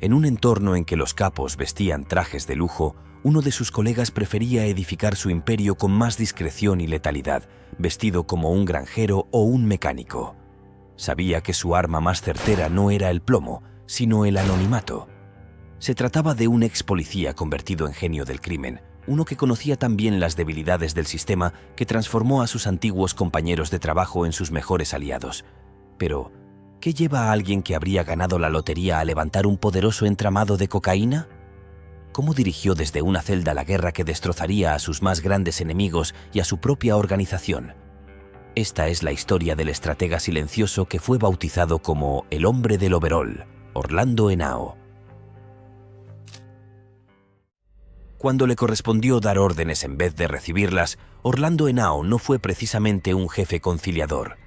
En un entorno en que los capos vestían trajes de lujo, uno de sus colegas prefería edificar su imperio con más discreción y letalidad, vestido como un granjero o un mecánico. Sabía que su arma más certera no era el plomo, sino el anonimato. Se trataba de un ex policía convertido en genio del crimen, uno que conocía tan bien las debilidades del sistema que transformó a sus antiguos compañeros de trabajo en sus mejores aliados. Pero, ¿qué lleva a alguien que habría ganado la lotería a levantar un poderoso entramado de cocaína? ¿Cómo dirigió desde una celda la guerra que destrozaría a sus más grandes enemigos y a su propia organización? Esta es la historia del estratega silencioso que fue bautizado como el hombre del overol, Orlando Henao. Cuando le correspondió dar órdenes en vez de recibirlas, Orlando Henao no fue precisamente un jefe conciliador.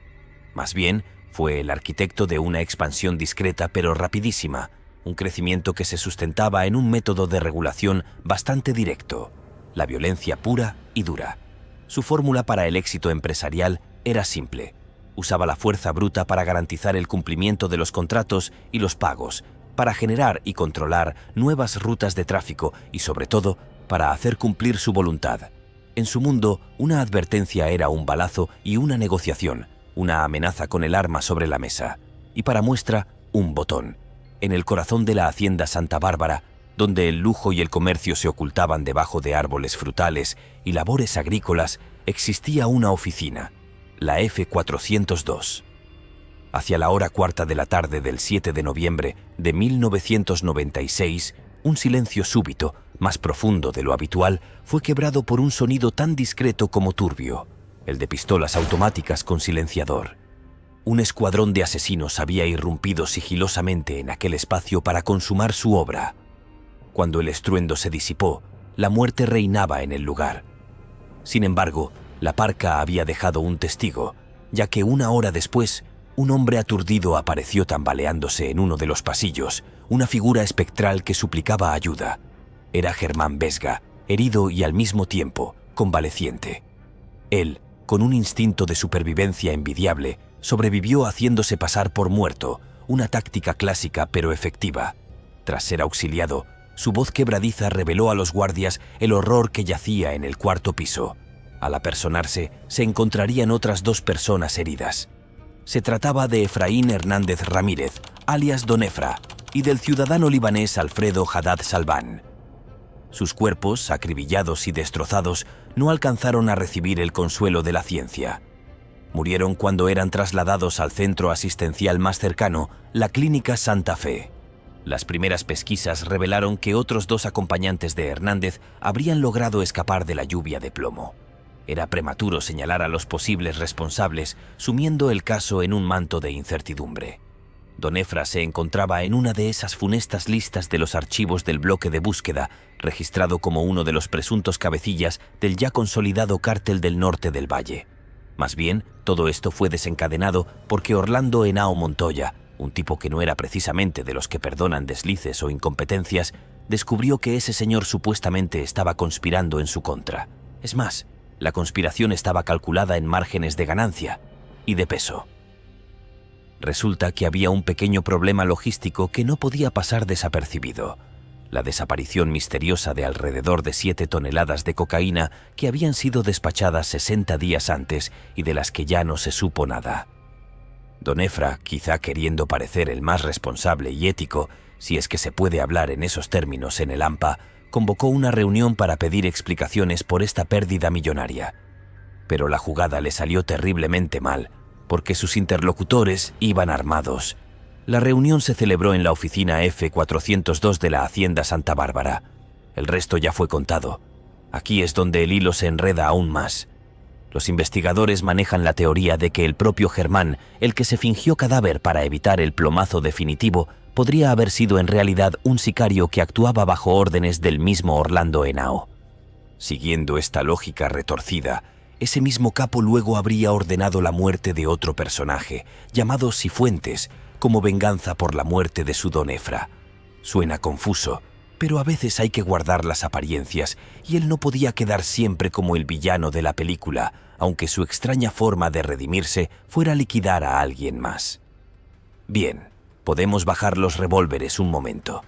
Más bien, fue el arquitecto de una expansión discreta pero rapidísima, un crecimiento que se sustentaba en un método de regulación bastante directo, la violencia pura y dura. Su fórmula para el éxito empresarial era simple. Usaba la fuerza bruta para garantizar el cumplimiento de los contratos y los pagos, para generar y controlar nuevas rutas de tráfico y, sobre todo, para hacer cumplir su voluntad. En su mundo, una advertencia era un balazo y una negociación, una amenaza con el arma sobre la mesa. Y para muestra, un botón. En el corazón de la hacienda Santa Bárbara, donde el lujo y el comercio se ocultaban debajo de árboles frutales y labores agrícolas, existía una oficina, la F402. Hacia la hora cuarta de la tarde del 7 de noviembre de 1996, un silencio súbito, más profundo de lo habitual, fue quebrado por un sonido tan discreto como turbio, el de pistolas automáticas con silenciador. Un escuadrón de asesinos había irrumpido sigilosamente en aquel espacio para consumar su obra. Cuando el estruendo se disipó, la muerte reinaba en el lugar. Sin embargo, la parca había dejado un testigo, ya que una hora después, un hombre aturdido apareció tambaleándose en uno de los pasillos, una figura espectral que suplicaba ayuda. Era Germán Vesga, herido y al mismo tiempo convaleciente. Él, con un instinto de supervivencia envidiable, sobrevivió haciéndose pasar por muerto, una táctica clásica pero efectiva. Tras ser auxiliado, su voz quebradiza reveló a los guardias el horror que yacía en el cuarto piso. Al apersonarse, se encontrarían otras 2 personas heridas. Se trataba de Efraín Hernández Ramírez, alias Don Efra, y del ciudadano libanés Alfredo Haddad Salván. Sus cuerpos, acribillados y destrozados, no alcanzaron a recibir el consuelo de la ciencia. Murieron cuando eran trasladados al centro asistencial más cercano, la Clínica Santa Fe. Las primeras pesquisas revelaron que otros 2 acompañantes de Hernández habrían logrado escapar de la lluvia de plomo. Era prematuro señalar a los posibles responsables, sumiendo el caso en un manto de incertidumbre. Don Efra se encontraba en una de esas funestas listas de los archivos del bloque de búsqueda, registrado como uno de los presuntos cabecillas del ya consolidado cártel del norte del Valle. Más bien, todo esto fue desencadenado porque Orlando Henao Montoya, un tipo que no era precisamente de los que perdonan deslices o incompetencias, descubrió que ese señor supuestamente estaba conspirando en su contra. Es más, la conspiración estaba calculada en márgenes de ganancia y de peso. Resulta que había un pequeño problema logístico que no podía pasar desapercibido: la desaparición misteriosa de alrededor de 7 toneladas de cocaína que habían sido despachadas 60 días antes y de las que ya no se supo nada. Don Efra, quizá queriendo parecer el más responsable y ético, si es que se puede hablar en esos términos en el AMPA, convocó una reunión para pedir explicaciones por esta pérdida millonaria. Pero la jugada le salió terriblemente mal, porque sus interlocutores iban armados. La reunión se celebró en la oficina F402 de la Hacienda Santa Bárbara. El resto ya fue contado. Aquí es donde el hilo se enreda aún más. Los investigadores manejan la teoría de que el propio Germán, el que se fingió cadáver para evitar el plomazo definitivo, podría haber sido en realidad un sicario que actuaba bajo órdenes del mismo Orlando Henao. Siguiendo esta lógica retorcida, ese mismo capo luego habría ordenado la muerte de otro personaje, llamado Cifuentes, como venganza por la muerte de su Don Efra. Suena confuso, pero a veces hay que guardar las apariencias, y él no podía quedar siempre como el villano de la película, aunque su extraña forma de redimirse fuera liquidar a alguien más. Bien, podemos bajar los revólveres un momento.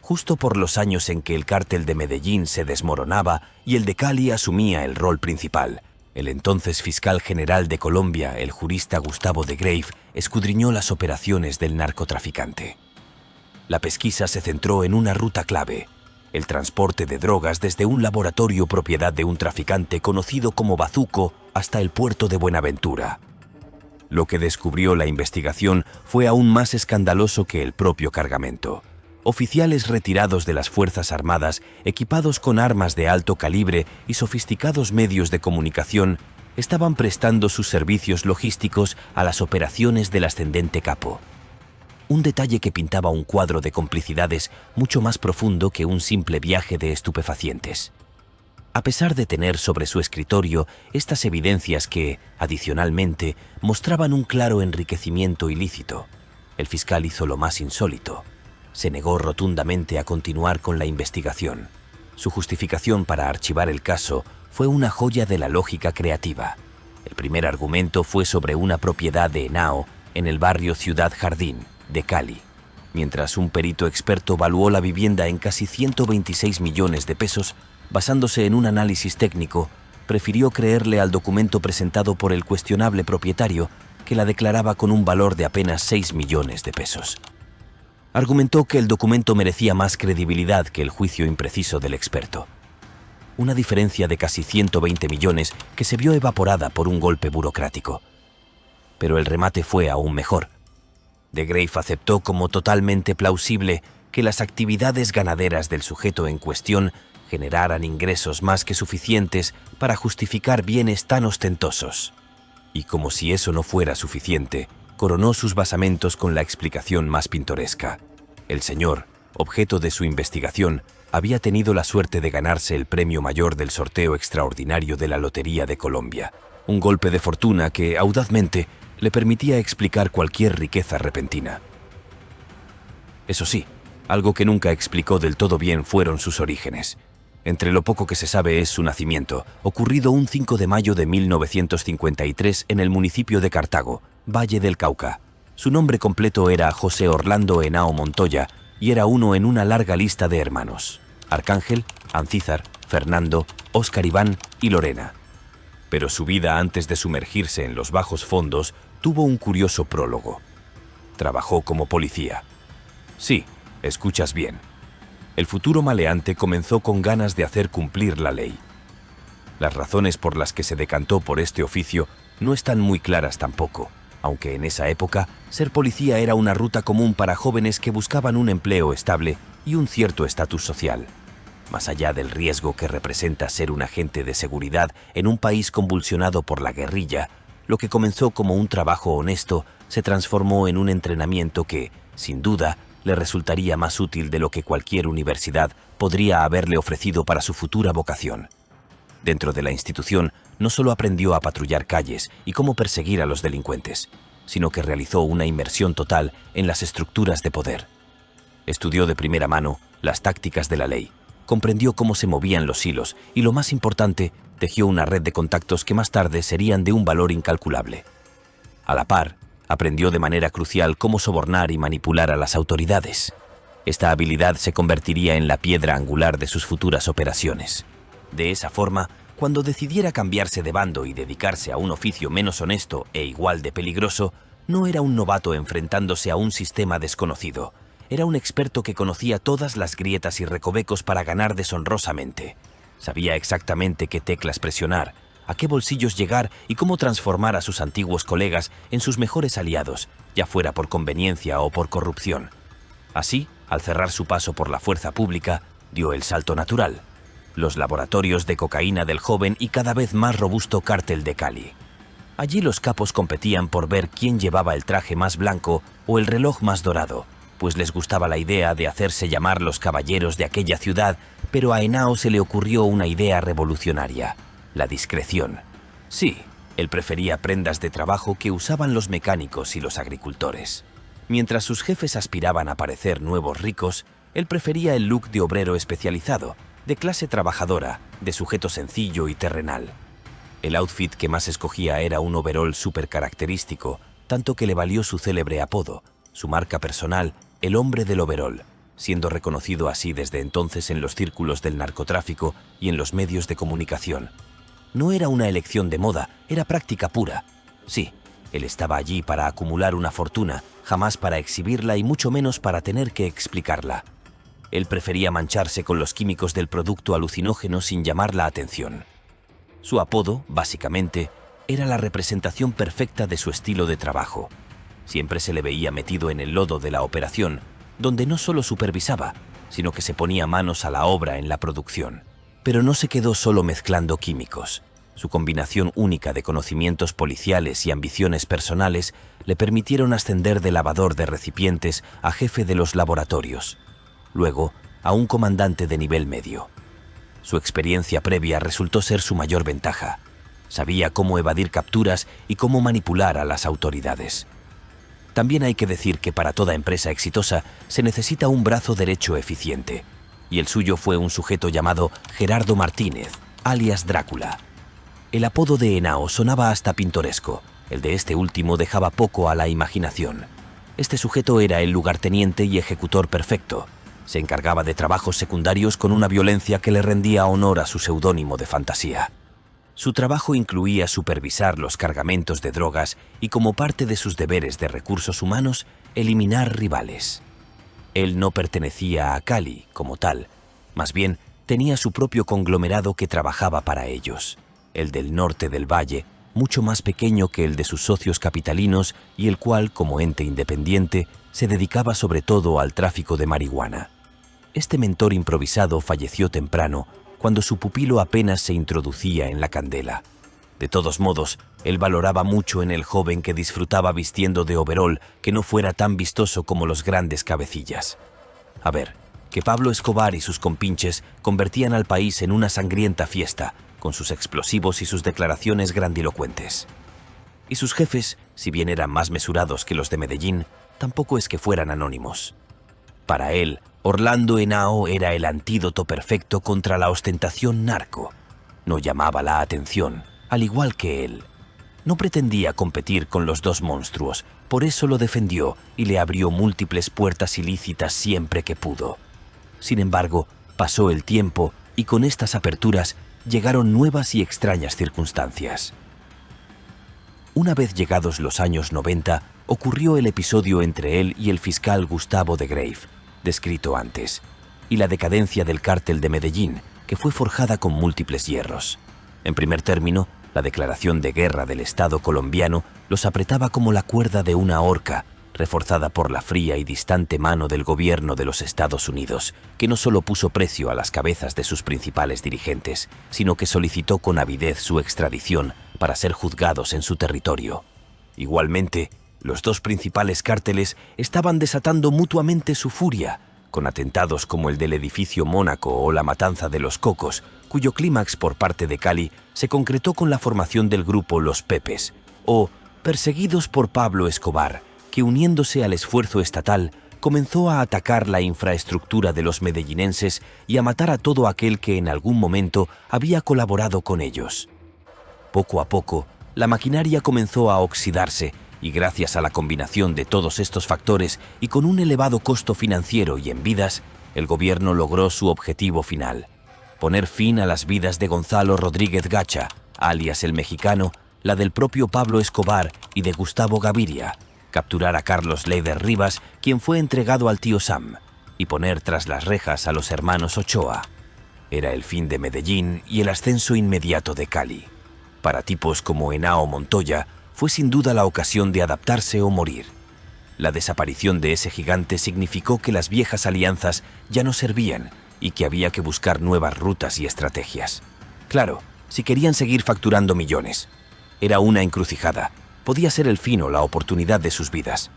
justo por los años en que el cártel de Medellín se desmoronaba y el de Cali asumía el rol principal. El entonces fiscal general de Colombia, el jurista Gustavo de Grave, escudriñó las operaciones del narcotraficante. La pesquisa se centró en una ruta clave: el transporte de drogas desde un laboratorio propiedad de un traficante conocido como Bazuco hasta el puerto de Buenaventura. Lo que descubrió la investigación fue aún más escandaloso que el propio cargamento. Oficiales retirados de las Fuerzas Armadas, equipados con armas de alto calibre y sofisticados medios de comunicación, estaban prestando sus servicios logísticos a las operaciones del ascendente capo. Un detalle que pintaba un cuadro de complicidades mucho más profundo que un simple viaje de estupefacientes. A pesar de tener sobre su escritorio estas evidencias que, adicionalmente, mostraban un claro enriquecimiento ilícito, el fiscal hizo lo más insólito: se negó rotundamente a continuar con la investigación. Su justificación para archivar el caso fue una joya de la lógica creativa. El primer argumento fue sobre una propiedad de Henao en el barrio Ciudad Jardín de Cali. Mientras un perito experto evaluó la vivienda en casi 126 millones de pesos, basándose en un análisis técnico, prefirió creerle al documento presentado por el cuestionable propietario, que la declaraba con un valor de apenas 6 millones de pesos. Argumentó que el documento merecía más credibilidad que el juicio impreciso del experto. Una diferencia de casi 120 millones que se vio evaporada por un golpe burocrático. Pero el remate fue aún mejor. De Grave aceptó como totalmente plausible que las actividades ganaderas del sujeto en cuestión generaran ingresos más que suficientes para justificar bienes tan ostentosos. Y como si eso no fuera suficiente, coronó sus basamentos con la explicación más pintoresca. El señor, objeto de su investigación, había tenido la suerte de ganarse el premio mayor del sorteo extraordinario de la Lotería de Colombia, un golpe de fortuna que, audazmente, le permitía explicar cualquier riqueza repentina. Eso sí, algo que nunca explicó del todo bien fueron sus orígenes. Entre lo poco que se sabe es su nacimiento, ocurrido un 5 de mayo de 1953 en el municipio de Cartago, Valle del Cauca. Su nombre completo era José Orlando Henao Montoya y era uno en una larga lista de hermanos: Arcángel, Ancízar, Fernando, Óscar Iván y Lorena. Pero su vida antes de sumergirse en los bajos fondos tuvo un curioso prólogo. Trabajó como policía. Sí, escuchas bien. El futuro maleante comenzó con ganas de hacer cumplir la ley. Las razones por las que se decantó por este oficio no están muy claras tampoco, aunque en esa época ser policía era una ruta común para jóvenes que buscaban un empleo estable y un cierto estatus social. Más allá del riesgo que representa ser un agente de seguridad en un país convulsionado por la guerrilla, lo que comenzó como un trabajo honesto se transformó en un entrenamiento que, sin duda, le resultaría más útil de lo que cualquier universidad podría haberle ofrecido para su futura vocación. Dentro de la institución, no solo aprendió a patrullar calles y cómo perseguir a los delincuentes, sino que realizó una inmersión total en las estructuras de poder. Estudió de primera mano las tácticas de la ley, comprendió cómo se movían los hilos y, lo más importante, tejió una red de contactos que más tarde serían de un valor incalculable. A la par, aprendió de manera crucial cómo sobornar y manipular a las autoridades. Esta habilidad se convertiría en la piedra angular de sus futuras operaciones. De esa forma, cuando decidiera cambiarse de bando y dedicarse a un oficio menos honesto e igual de peligroso, no era un novato enfrentándose a un sistema desconocido. Era un experto que conocía todas las grietas y recovecos para ganar deshonrosamente. Sabía exactamente qué teclas presionar, a qué bolsillos llegar y cómo transformar a sus antiguos colegas en sus mejores aliados, ya fuera por conveniencia o por corrupción. Así, al cerrar su paso por la fuerza pública, dio el salto natural: los laboratorios de cocaína del joven y cada vez más robusto cártel de Cali. Allí los capos competían por ver quién llevaba el traje más blanco o el reloj más dorado, pues les gustaba la idea de hacerse llamar los caballeros de aquella ciudad, pero a Henao se le ocurrió una idea revolucionaria: la discreción. Sí, él prefería prendas de trabajo que usaban los mecánicos y los agricultores. Mientras sus jefes aspiraban a parecer nuevos ricos, él prefería el look de obrero especializado, de clase trabajadora, de sujeto sencillo y terrenal. El outfit que más escogía era un overol súper característico, tanto que le valió su célebre apodo, su marca personal, el hombre del overol. siendo reconocido así desde entonces en los círculos del narcotráfico y en los medios de comunicación. No era una elección de moda, era práctica pura. Sí, él estaba allí para acumular una fortuna, jamás para exhibirla y mucho menos para tener que explicarla. Él prefería mancharse con los químicos del producto alucinógeno sin llamar la atención. Su apodo, básicamente, era la representación perfecta de su estilo de trabajo. Siempre se le veía metido en el lodo de la operación, donde no solo supervisaba, sino que se ponía manos a la obra en la producción. Pero no se quedó solo mezclando químicos. Su combinación única de conocimientos policiales y ambiciones personales le permitieron ascender de lavador de recipientes a jefe de los laboratorios, luego a un comandante de nivel medio. Su experiencia previa resultó ser su mayor ventaja. Sabía cómo evadir capturas y cómo manipular a las autoridades. También hay que decir que para toda empresa exitosa se necesita un brazo derecho eficiente, y el suyo fue un sujeto llamado Gerardo Martínez, alias Drácula. El apodo de Henao sonaba hasta pintoresco, el de este último dejaba poco a la imaginación. Este sujeto era el lugarteniente y ejecutor perfecto. Se encargaba de trabajos secundarios con una violencia que le rendía honor a su seudónimo de fantasía. Su trabajo incluía supervisar los cargamentos de drogas y, como parte de sus deberes de recursos humanos, eliminar rivales. Él no pertenecía a Cali como tal, más bien tenía su propio conglomerado que trabajaba para ellos, el del norte del valle, mucho más pequeño que el de sus socios capitalinos y el cual, como ente independiente, se dedicaba sobre todo al tráfico de marihuana. Este mentor improvisado falleció temprano, cuando su pupilo apenas se introducía en la candela. De todos modos, él valoraba mucho en el joven que disfrutaba vistiendo de overol que no fuera tan vistoso como los grandes cabecillas. A ver, que Pablo Escobar y sus compinches convertían al país en una sangrienta fiesta, con sus explosivos y sus declaraciones grandilocuentes. Y sus jefes, si bien eran más mesurados que los de Medellín, tampoco es que fueran anónimos. Para él, Orlando Henao era el antídoto perfecto contra la ostentación narco. No llamaba la atención, al igual que él. No pretendía competir con los dos monstruos, por eso lo defendió y le abrió múltiples puertas ilícitas siempre que pudo. Sin embargo, pasó el tiempo y con estas aperturas llegaron nuevas y extrañas circunstancias. Una vez llegados los años 90, ocurrió el episodio entre él y el fiscal Gustavo de Grave, descrito antes, y la decadencia del cártel de Medellín, que fue forjada con múltiples hierros. En primer término, la declaración de guerra del Estado colombiano los apretaba como la cuerda de una horca, reforzada por la fría y distante mano del gobierno de los Estados Unidos, que no solo puso precio a las cabezas de sus principales dirigentes, sino que solicitó con avidez su extradición para ser juzgados en su territorio. Igualmente, los dos principales cárteles estaban desatando mutuamente su furia, con atentados como el del edificio Mónaco o la matanza de los Cocos, cuyo clímax por parte de Cali se concretó con la formación del grupo Los Pepes, o perseguidos por Pablo Escobar, que uniéndose al esfuerzo estatal, comenzó a atacar la infraestructura de los medellinenses y a matar a todo aquel que en algún momento había colaborado con ellos. Poco a poco, la maquinaria comenzó a oxidarse y gracias a la combinación de todos estos factores y con un elevado costo financiero y en vidas, el gobierno logró su objetivo final: poner fin a las vidas de Gonzalo Rodríguez Gacha, alias el Mexicano, la del propio Pablo Escobar y de Gustavo Gaviria, capturar a Carlos Leider Rivas, quien fue entregado al tío Sam, y poner tras las rejas a los hermanos Ochoa. Era el fin de Medellín y el ascenso inmediato de Cali. Para tipos como Henao Montoya, fue sin duda la ocasión de adaptarse o morir. La desaparición de ese gigante significó que las viejas alianzas ya no servían y que había que buscar nuevas rutas y estrategias. Claro, si querían seguir facturando millones. Era una encrucijada. Podía ser el fin o la oportunidad de sus vidas.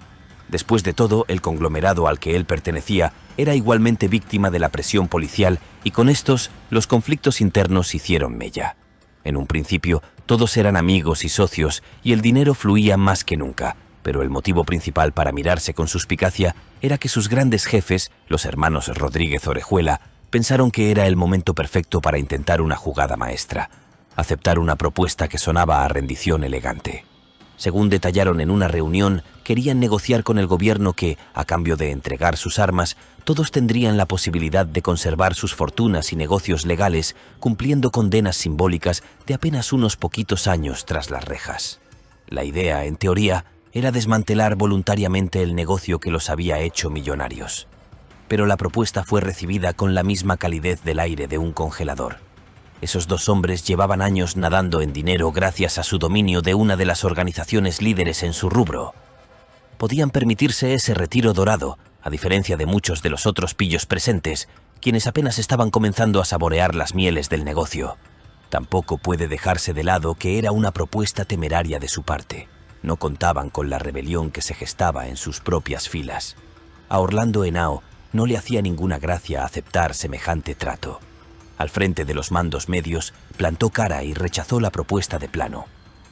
Después de todo, el conglomerado al que él pertenecía era igualmente víctima de la presión policial y con estos los conflictos internos hicieron mella. En un principio, todos eran amigos y socios y el dinero fluía más que nunca, pero el motivo principal para mirarse con suspicacia era que sus grandes jefes, los hermanos Rodríguez Orejuela, pensaron que era el momento perfecto para intentar una jugada maestra, aceptar una propuesta que sonaba a rendición elegante. Según detallaron en una reunión, querían negociar con el gobierno que, a cambio de entregar sus armas, todos tendrían la posibilidad de conservar sus fortunas y negocios legales, cumpliendo condenas simbólicas de apenas unos poquitos años tras las rejas. La idea, en teoría, era desmantelar voluntariamente el negocio que los había hecho millonarios. Pero la propuesta fue recibida con la misma calidez del aire de un congelador. Esos dos hombres llevaban años nadando en dinero gracias a su dominio de una de las organizaciones líderes en su rubro. Podían permitirse ese retiro dorado, a diferencia de muchos de los otros pillos presentes, quienes apenas estaban comenzando a saborear las mieles del negocio. Tampoco puede dejarse de lado que era una propuesta temeraria de su parte. No contaban con la rebelión que se gestaba en sus propias filas. A Orlando Henao no le hacía ninguna gracia aceptar semejante trato. Al frente de los mandos medios, plantó cara y rechazó la propuesta de plano.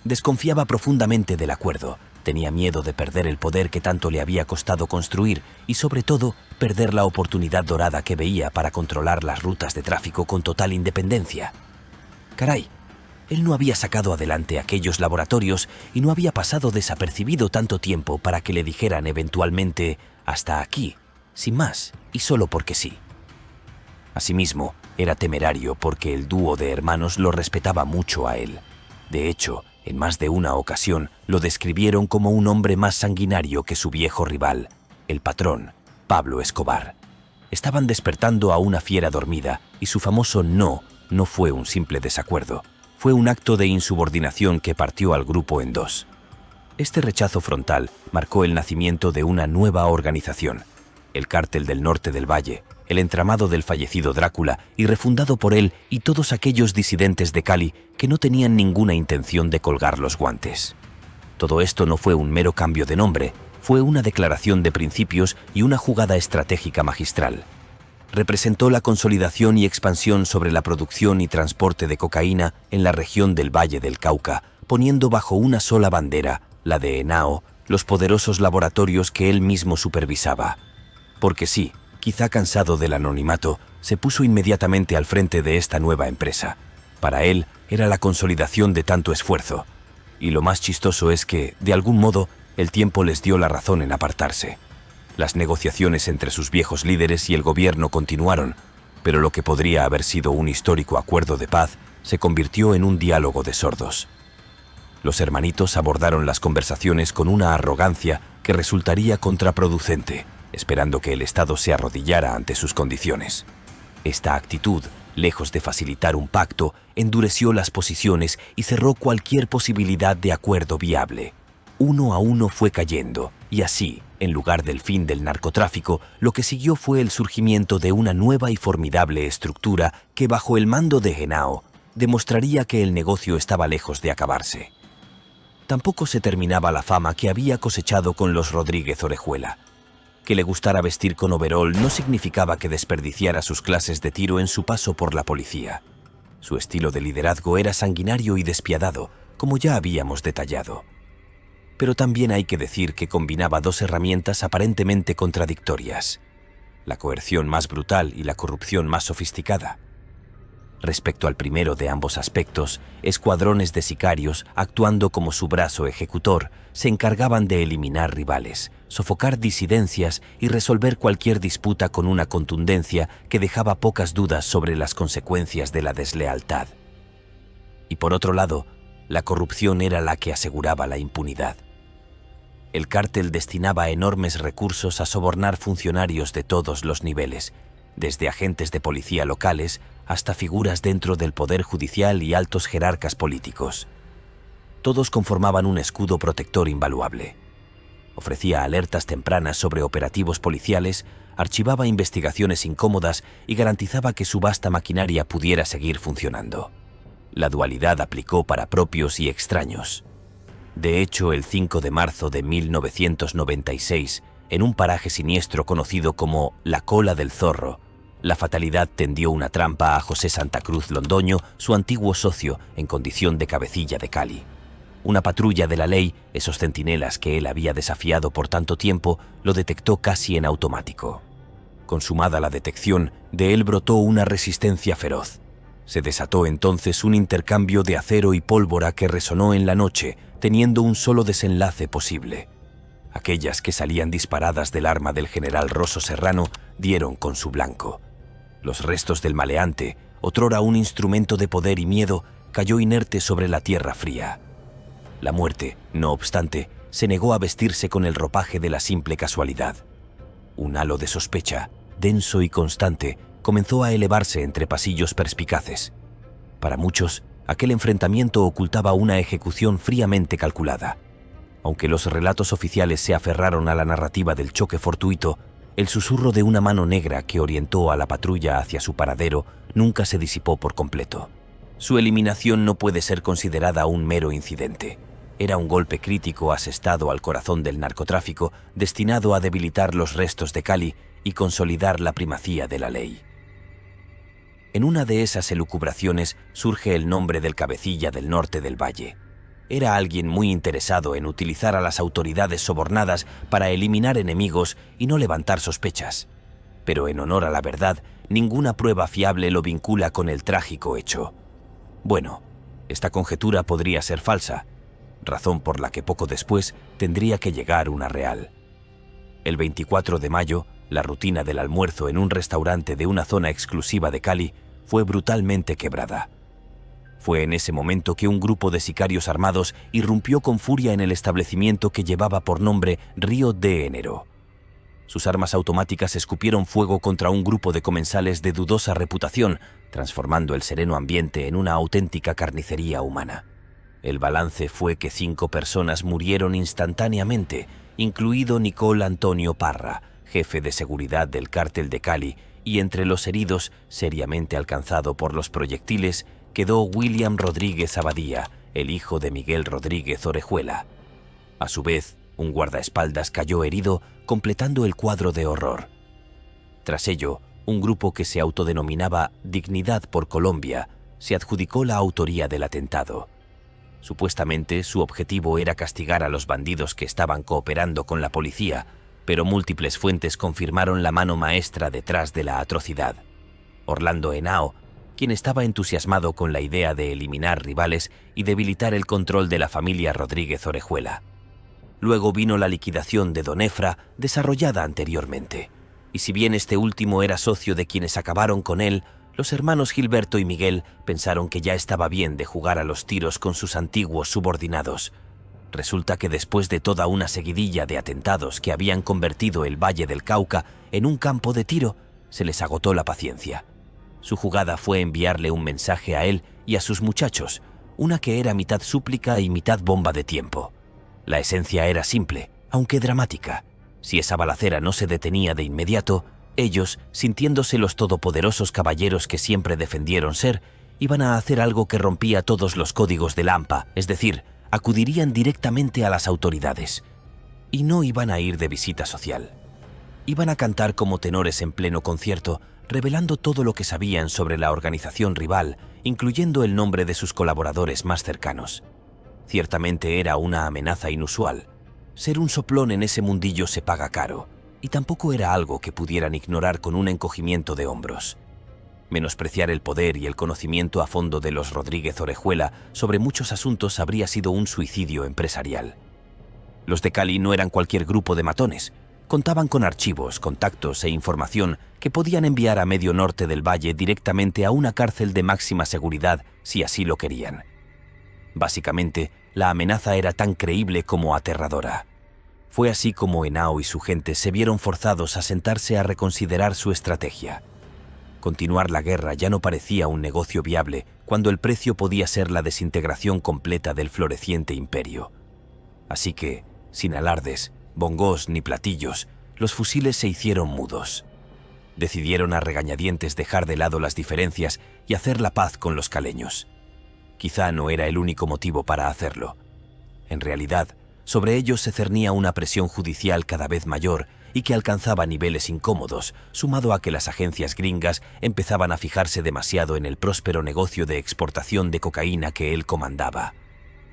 Desconfiaba profundamente del acuerdo, tenía miedo de perder el poder que tanto le había costado construir y, sobre todo, perder la oportunidad dorada que veía para controlar las rutas de tráfico con total independencia. Caray, él no había sacado adelante aquellos laboratorios y no había pasado desapercibido tanto tiempo para que le dijeran eventualmente «hasta aquí», sin más y solo porque sí. Asimismo, era temerario porque el dúo de hermanos lo respetaba mucho a él. De hecho, en más de una ocasión lo describieron como un hombre más sanguinario que su viejo rival, el patrón, Pablo Escobar. Estaban despertando a una fiera dormida y su famoso no fue un simple desacuerdo, fue un acto de insubordinación que partió al grupo en dos. Este rechazo frontal marcó el nacimiento de una nueva organización, el Cártel del Norte del Valle, el entramado del fallecido Drácula y refundado por él y todos aquellos disidentes de Cali que no tenían ninguna intención de colgar los guantes. Todo esto no fue un mero cambio de nombre, fue una declaración de principios y una jugada estratégica magistral. Representó la consolidación y expansión sobre la producción y transporte de cocaína en la región del Valle del Cauca, poniendo bajo una sola bandera, la de Henao, los poderosos laboratorios que él mismo supervisaba. Porque sí, quizá cansado del anonimato, se puso inmediatamente al frente de esta nueva empresa. Para él era la consolidación de tanto esfuerzo. Y lo más chistoso es que, de algún modo, el tiempo les dio la razón en apartarse. Las negociaciones entre sus viejos líderes y el gobierno continuaron, pero lo que podría haber sido un histórico acuerdo de paz se convirtió en un diálogo de sordos. Los hermanitos abordaron las conversaciones con una arrogancia que resultaría contraproducente, esperando que el Estado se arrodillara ante sus condiciones. Esta actitud, lejos de facilitar un pacto, endureció las posiciones y cerró cualquier posibilidad de acuerdo viable. Uno a uno fue cayendo, y así, en lugar del fin del narcotráfico, lo que siguió fue el surgimiento de una nueva y formidable estructura que, bajo el mando de Henao, demostraría que el negocio estaba lejos de acabarse. Tampoco se terminaba la fama que había cosechado con los Rodríguez Orejuela. Que le gustara vestir con overol no significaba que desperdiciara sus clases de tiro en su paso por la policía. Su estilo de liderazgo era sanguinario y despiadado, como ya habíamos detallado. Pero también hay que decir que combinaba dos herramientas aparentemente contradictorias: la coerción más brutal y la corrupción más sofisticada. Respecto al primero de ambos aspectos, escuadrones de sicarios, actuando como su brazo ejecutor, se encargaban de eliminar rivales, sofocar disidencias y resolver cualquier disputa con una contundencia que dejaba pocas dudas sobre las consecuencias de la deslealtad. Y por otro lado, la corrupción era la que aseguraba la impunidad. El cártel destinaba enormes recursos a sobornar funcionarios de todos los niveles, desde agentes de policía locales hasta figuras dentro del poder judicial y altos jerarcas políticos. Todos conformaban un escudo protector invaluable. Ofrecía alertas tempranas sobre operativos policiales, archivaba investigaciones incómodas y garantizaba que su vasta maquinaria pudiera seguir funcionando. La dualidad aplicó para propios y extraños. De hecho, el 5 de marzo de 1996, en un paraje siniestro conocido como La Cola del Zorro, la fatalidad tendió una trampa a José Santa Cruz Londoño, su antiguo socio, en condición de cabecilla de Cali. Una patrulla de la ley, esos centinelas que él había desafiado por tanto tiempo, lo detectó casi en automático. Consumada la detección, de él brotó una resistencia feroz. Se desató entonces un intercambio de acero y pólvora que resonó en la noche, teniendo un solo desenlace posible. Aquellas que salían disparadas del arma del general Rosso Serrano dieron con su blanco. Los restos del maleante, otrora un instrumento de poder y miedo, cayó inerte sobre la tierra fría. La muerte, no obstante, se negó a vestirse con el ropaje de la simple casualidad. Un halo de sospecha, denso y constante, comenzó a elevarse entre pasillos perspicaces. Para muchos, aquel enfrentamiento ocultaba una ejecución fríamente calculada. Aunque los relatos oficiales se aferraron a la narrativa del choque fortuito, el susurro de una mano negra que orientó a la patrulla hacia su paradero nunca se disipó por completo. Su eliminación no puede ser considerada un mero incidente. Era un golpe crítico asestado al corazón del narcotráfico, destinado a debilitar los restos de Cali y consolidar la primacía de la ley. En una de esas elucubraciones surge el nombre del cabecilla del norte del valle. Era alguien muy interesado en utilizar a las autoridades sobornadas para eliminar enemigos y no levantar sospechas. Pero en honor a la verdad, ninguna prueba fiable lo vincula con el trágico hecho. Bueno, esta conjetura podría ser falsa, razón por la que poco después tendría que llegar una real. El 24 de mayo, la rutina del almuerzo en un restaurante de una zona exclusiva de Cali fue brutalmente quebrada. Fue en ese momento que un grupo de sicarios armados irrumpió con furia en el establecimiento que llevaba por nombre Río de Enero. Sus armas automáticas escupieron fuego contra un grupo de comensales de dudosa reputación, transformando el sereno ambiente en una auténtica carnicería humana. El balance fue que 5 personas murieron instantáneamente, incluido Nicole Antonio Parra, jefe de seguridad del cártel de Cali, y entre los heridos, seriamente alcanzado por los proyectiles, quedó William Rodríguez Abadía, el hijo de Miguel Rodríguez Orejuela. A su vez, un guardaespaldas cayó herido, completando el cuadro de horror. Tras ello, un grupo que se autodenominaba Dignidad por Colombia se adjudicó la autoría del atentado. Supuestamente, su objetivo era castigar a los bandidos que estaban cooperando con la policía, pero múltiples fuentes confirmaron la mano maestra detrás de la atrocidad. Orlando Henao, quien estaba entusiasmado con la idea de eliminar rivales y debilitar el control de la familia Rodríguez Orejuela. Luego vino la liquidación de Don Efra, desarrollada anteriormente, y si bien este último era socio de quienes acabaron con él, los hermanos Gilberto y Miguel pensaron que ya estaba bien de jugar a los tiros con sus antiguos subordinados. Resulta que después de toda una seguidilla de atentados que habían convertido el Valle del Cauca en un campo de tiro, se les agotó la paciencia. Su jugada fue enviarle un mensaje a él y a sus muchachos, una que era mitad súplica y mitad bomba de tiempo. La esencia era simple, aunque dramática. Si esa balacera no se detenía de inmediato, ellos, sintiéndose los todopoderosos caballeros que siempre defendieron ser, iban a hacer algo que rompía todos los códigos del AMPA, es decir, acudirían directamente a las autoridades. Y no iban a ir de visita social. Iban a cantar como tenores en pleno concierto, revelando todo lo que sabían sobre la organización rival, incluyendo el nombre de sus colaboradores más cercanos. Ciertamente era una amenaza inusual. Ser un soplón en ese mundillo se paga caro, y tampoco era algo que pudieran ignorar con un encogimiento de hombros. Menospreciar el poder y el conocimiento a fondo de los Rodríguez Orejuela sobre muchos asuntos habría sido un suicidio empresarial. Los de Cali no eran cualquier grupo de matones. Contaban con archivos, contactos e información que podían enviar a medio norte del valle directamente a una cárcel de máxima seguridad si así lo querían. Básicamente, la amenaza era tan creíble como aterradora. Fue así como Henao y su gente se vieron forzados a sentarse a reconsiderar su estrategia. Continuar la guerra ya no parecía un negocio viable cuando el precio podía ser la desintegración completa del floreciente imperio. Así que, sin alardes, bongos ni platillos, los fusiles se hicieron mudos. Decidieron a regañadientes dejar de lado las diferencias y hacer la paz con los caleños. Quizá no era el único motivo para hacerlo. En realidad, sobre ellos se cernía una presión judicial cada vez mayor y que alcanzaba niveles incómodos, sumado a que las agencias gringas empezaban a fijarse demasiado en el próspero negocio de exportación de cocaína que él comandaba.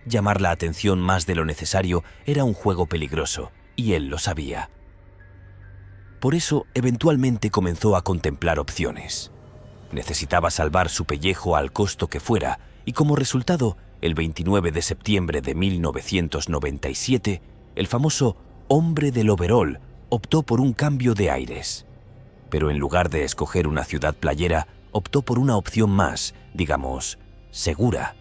Llamar la atención más de lo necesario era un juego peligroso, y él lo sabía. Por eso, eventualmente comenzó a contemplar opciones. Necesitaba salvar su pellejo al costo que fuera, y como resultado, el 29 de septiembre de 1997, el famoso hombre del overol optó por un cambio de aires. Pero en lugar de escoger una ciudad playera, optó por una opción más, digamos, segura.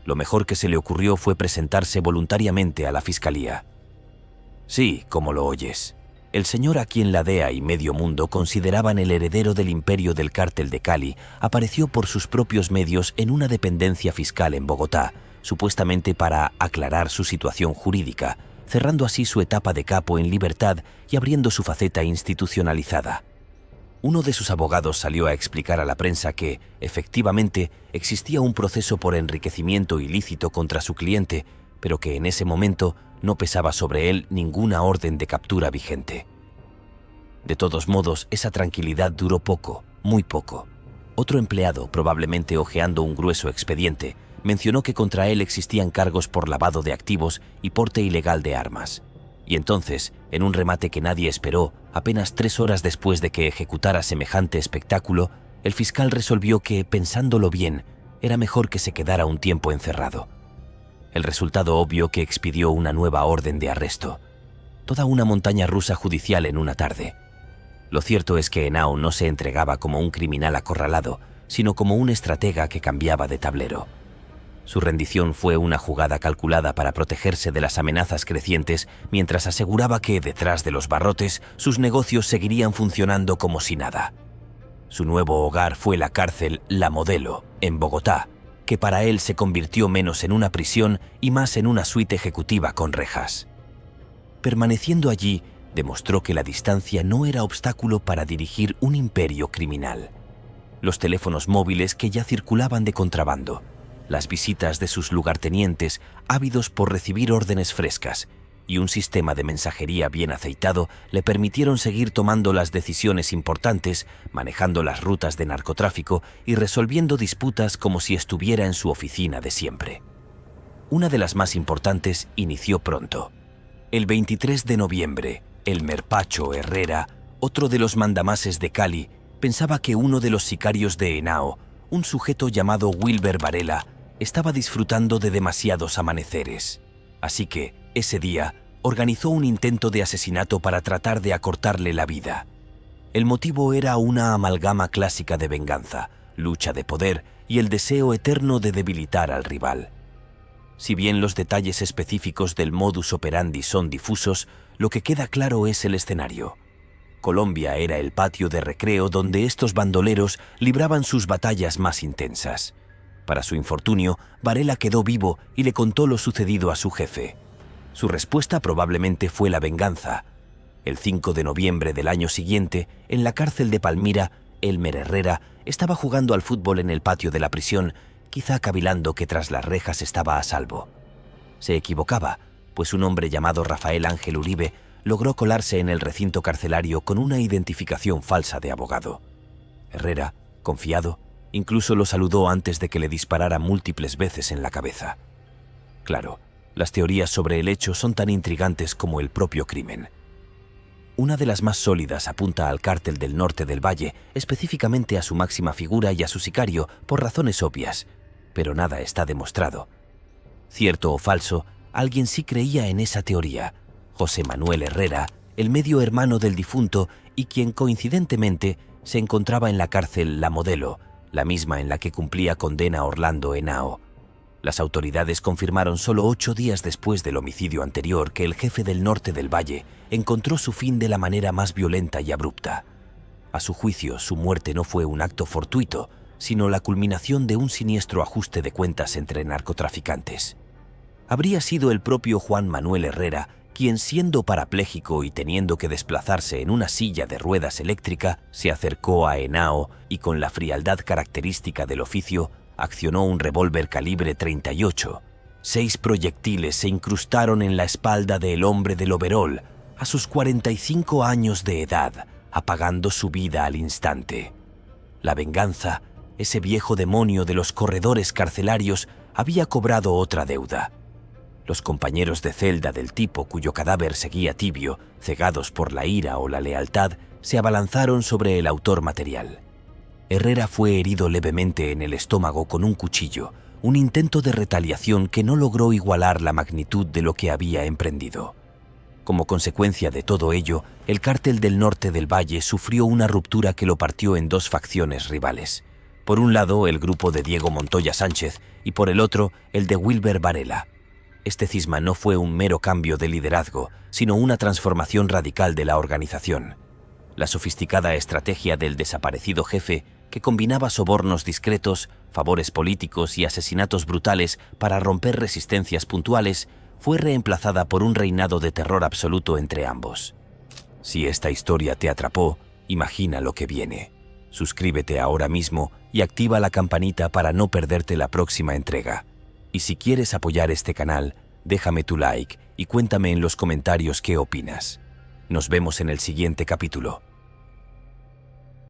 Lo mejor que se le ocurrió fue presentarse voluntariamente a la fiscalía. Sí, como lo oyes. El señor a quien la DEA y medio mundo consideraban el heredero del imperio del cártel de Cali apareció por sus propios medios en una dependencia fiscal en Bogotá, supuestamente para aclarar su situación jurídica, cerrando así su etapa de capo en libertad y abriendo su faceta institucionalizada. Uno de sus abogados salió a explicar a la prensa que, efectivamente, existía un proceso por enriquecimiento ilícito contra su cliente, pero que en ese momento no pesaba sobre él ninguna orden de captura vigente. De todos modos, esa tranquilidad duró poco, muy poco. Otro empleado, probablemente hojeando un grueso expediente, mencionó que contra él existían cargos por lavado de activos y porte ilegal de armas. Y entonces, en un remate que nadie esperó, apenas 3 horas después de que ejecutara semejante espectáculo, el fiscal resolvió que, pensándolo bien, era mejor que se quedara un tiempo encerrado. El resultado obvio que expidió una nueva orden de arresto. Toda una montaña rusa judicial en una tarde. Lo cierto es que Henao no se entregaba como un criminal acorralado, sino como un estratega que cambiaba de tablero. Su rendición fue una jugada calculada para protegerse de las amenazas crecientes, mientras aseguraba que, detrás de los barrotes, sus negocios seguirían funcionando como si nada. Su nuevo hogar fue la cárcel La Modelo, en Bogotá, que para él se convirtió menos en una prisión y más en una suite ejecutiva con rejas. Permaneciendo allí, demostró que la distancia no era obstáculo para dirigir un imperio criminal. Los teléfonos móviles que ya circulaban de contrabando, las visitas de sus lugartenientes ávidos por recibir órdenes frescas y un sistema de mensajería bien aceitado le permitieron seguir tomando las decisiones importantes, manejando las rutas de narcotráfico y resolviendo disputas como si estuviera en su oficina de siempre. Una de las más importantes inició pronto. El 23 de noviembre, Elmer Pacho Herrera, otro de los mandamases de Cali, pensaba que uno de los sicarios de Henao, un sujeto llamado Wilber Varela, estaba disfrutando de demasiados amaneceres. Así que, ese día, organizó un intento de asesinato para tratar de acortarle la vida. El motivo era una amalgama clásica de venganza, lucha de poder y el deseo eterno de debilitar al rival. Si bien los detalles específicos del modus operandi son difusos, lo que queda claro es el escenario. Colombia era el patio de recreo donde estos bandoleros libraban sus batallas más intensas. Para su infortunio, Varela quedó vivo y le contó lo sucedido a su jefe. Su respuesta probablemente fue la venganza. El 5 de noviembre del año siguiente, en la cárcel de Palmira, Elmer Herrera estaba jugando al fútbol en el patio de la prisión, quizá cavilando que tras las rejas estaba a salvo. Se equivocaba, pues un hombre llamado Rafael Ángel Uribe logró colarse en el recinto carcelario con una identificación falsa de abogado. Herrera, confiado, incluso lo saludó antes de que le disparara múltiples veces en la cabeza. Claro, las teorías sobre el hecho son tan intrigantes como el propio crimen. Una de las más sólidas apunta al cártel del norte del Valle, específicamente a su máxima figura y a su sicario, por razones obvias, pero nada está demostrado. Cierto o falso, alguien sí creía en esa teoría: José Manuel Herrera, el medio hermano del difunto y quien coincidentemente se encontraba en la cárcel La Modelo, la misma en la que cumplía condena Orlando Henao. Las autoridades confirmaron solo 8 días después del homicidio anterior que el jefe del norte del Valle encontró su fin de la manera más violenta y abrupta. A su juicio, su muerte no fue un acto fortuito, sino la culminación de un siniestro ajuste de cuentas entre narcotraficantes. Habría sido el propio Juan Manuel Herrera quien, siendo parapléjico y teniendo que desplazarse en una silla de ruedas eléctrica, se acercó a Henao y, con la frialdad característica del oficio, accionó un revólver calibre 38. 6 proyectiles se incrustaron en la espalda del hombre del overol a sus 45 años de edad, apagando su vida al instante. La venganza, ese viejo demonio de los corredores carcelarios, había cobrado otra deuda. Los compañeros de celda del tipo cuyo cadáver seguía tibio, cegados por la ira o la lealtad, se abalanzaron sobre el autor material. Herrera fue herido levemente en el estómago con un cuchillo, un intento de retaliación que no logró igualar la magnitud de lo que había emprendido. Como consecuencia de todo ello, el Cártel del Norte del Valle sufrió una ruptura que lo partió en dos facciones rivales. Por un lado, el grupo de Diego Montoya Sánchez y por el otro, el de Wilber Varela. Este cisma no fue un mero cambio de liderazgo, sino una transformación radical de la organización. La sofisticada estrategia del desaparecido jefe, que combinaba sobornos discretos, favores políticos y asesinatos brutales para romper resistencias puntuales, fue reemplazada por un reinado de terror absoluto entre ambos. Si esta historia te atrapó, imagina lo que viene. Suscríbete ahora mismo y activa la campanita para no perderte la próxima entrega. Y si quieres apoyar este canal, déjame tu like y cuéntame en los comentarios qué opinas. Nos vemos en el siguiente capítulo.